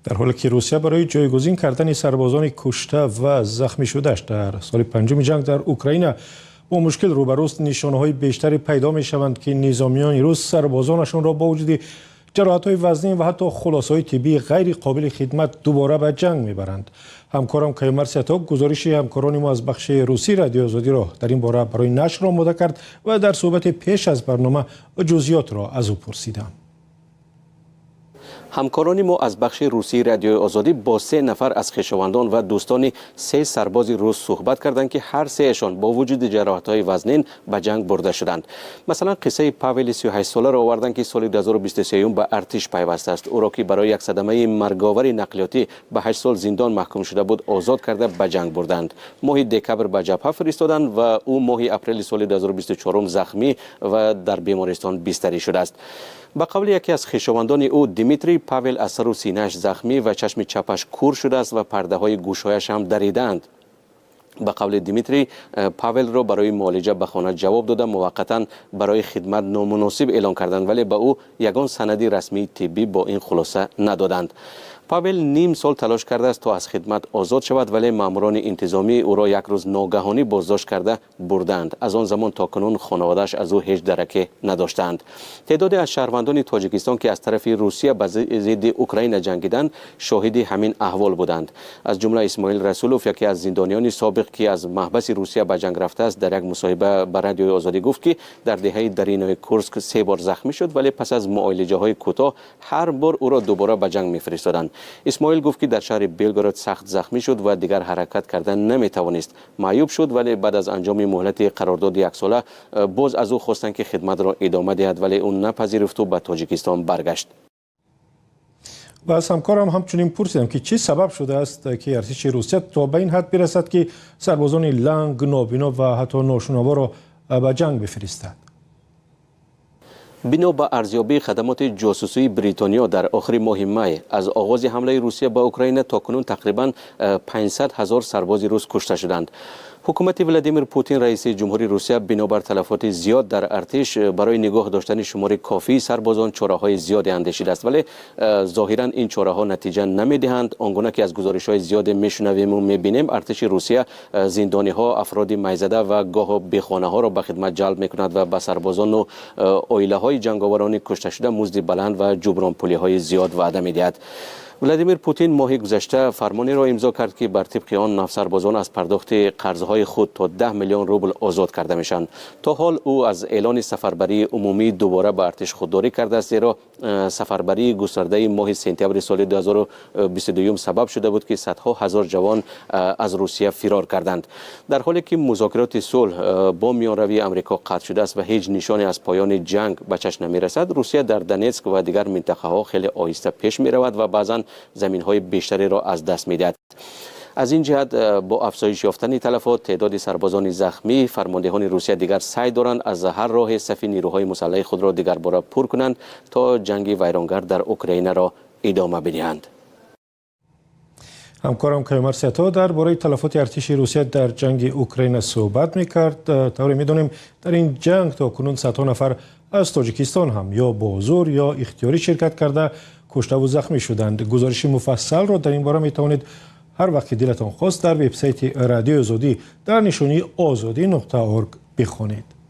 در حالی که روسیه برای جایگزین کردن سربازان کشته و زخمی شدهش در سال پنجم جنگ در اوکراین با مشکل روبروست، نشانه‌های بیشتری پیدا می‌شوند که نظامیان روس سربازانشان را با وجود جراحت‌های وزنی و حتی خلاصه‌های طبی غیر قابل خدمت دوباره به جنگ می‌برند. همکارم کیومرث ستوک گزارش همکاران ما از بخش روسی رادیو آزادی را در این باره برای نشر آماده کرد و در صحبت پیش از برنامه جزئیات را از او پرسیدم. همکاران ما از بخش روسی رادیو آزادی با 3 نفر از خویشاوندان و دوستان 3 سرباز روس صحبت کردند که هر 3شان با وجود جراحت‌های وزنین به جنگ برده شدند. مثلا قصه پاول 38 ساله را آوردند که سال 2023 به ارتش پیوسته است. او را که برای یک صدمه مرگاور نقلیاتی به 8 سال زندان محکوم شده بود آزاد کرده به جنگ بردند. ماه دکبر به جبهه فرستادند و او ماه اپریل سال 2024 زخمی و در بیمارستان بستری شده است. به قول یکی از خویشاوندان او، دیمیتری پاول از سر و سینه‌اش زخمی و چشم چپش کور شده است و پرده های گوشهایش هم دریدند. به قول دیمیتری، پاول را برای معالجه به خانه جواب داده موقتا برای خدمت نامناسب اعلان کردند، ولی به او یگان سندی رسمی طبی با این خلاصه ندادند. پاول نیم سال تلاش کرده است تا از خدمت آزاد شود، ولی ماموران انتظامی او را یک روز ناگهانی بازداشت کرده بردند. از آن زمان تا کنون خانواده‌اش از او هیچ درکی نداشتند. تعدادی از شهروندان تاجیکستان که از طرف روسیه به ضد اوکراین جنگیدند شاهد همین احوال بودند. از جمله اسماعیل رسولوف، یکی از زندانیان سابق که از محبس روسیه به جنگ رفته است، در یک مصاحبه با رادیو آزادی گفت که در دهه درینای کورسک 3 بار زخمی شد، ولی پس از معالجه‌های کوتاه هر بار او را دوباره به جنگ می‌فرستادند. اسماعیل گفت که در شهر بلگراد سخت زخمی شد و دیگر حرکت کردن نمی‌توانست. معیوب شد، ولی بعد از انجام مهلت قرارداد 1 ساله باز از او خواستند که خدمت را ادامه دهد، ولی او نپذیرفت و به تاجیکستان برگشت. و از همکارم همچنین پرسیدم که چه سبب شده است که ارتش روسیه تا به این حد برسد که سربازان لنگ، نابینا و حتی ناشنوا را به جنگ بفرستد. بنا به ارزیابی خدمات جاسوسی بریتانیا در آخر ماه می، از آغاز حمله روسیه به اوکراین تا کنون تقریباً 500,000 سرباز روس کشته شدند. حکومت ولادیمیر پوتین رئیس جمهوری روسیه بنابر تلفات زیاد در ارتش برای نگاه داشتن شمار کافی سربازان چاره‌های زیادی اندیشیده است، ولی ظاهراً این چاره‌ها نتیجه نمی‌دهند. آنگونه که از گزارش‌های زیاد میشنویم و می‌بینیم، ارتش روسیه زندانی‌ها، افراد میزده و گاه بیخانه‌ها را به خدمت جلب می‌کند و به سربازان و عائله‌های جنگاوران کشته شده مزد بلند و جبران پولی‌های زیاد وعده می‌دهد. ولادیمیر پوتین ماه گذشته فرمانی را امضا کرد که بر طبق آن نوسربازان از پرداخت قرضهای خود تا 10 میلیون روبل آزاد کرده میشن. تا حال او از اعلان سفربری عمومی دوباره به ارتش خودداری کرده است، زیرا سفربری گسترده ماه سپتامبر سال 2022 سبب شده بود که صدها هزار جوان از روسیه فرار کردند. در حالی که مذاکرات صلح با میانروی آمریکا قطع شده است و هیچ نشانی از پایان جنگ به چشم نمی‌رسد، روسیه در دونتسک و دیگر منطقه‌ها خیلی آهسته پیش می‌رود و بعضاً زمین‌های بیشتری را از دست می‌دهد. از این جهت با افزایش یافتن تلفات تعداد سربازان زخمی، فرماندهان روسیه دیگر سعی دارند از هر راه صف نیروهای مسلح خود را دیگر باره پر کنند تا جنگ ویرانگر در اوکراین را ادامه بدهند. همکارم کیومرث ستوک درباره تلفات ارتش روسیه در جنگ اوکراین صحبت می‌کرد. طوری می‌دانیم در این جنگ تا کنون صدها نفر از تاجیکستان هم یا با زور یا اختیاری شرکت کرده کشته و زخمی شدند. گزارش مفصل را در این باره می‌توانید هر وقت که دلتان خواست در وبسایت رادیو آزادی در نشانی azadi.org بخوانید.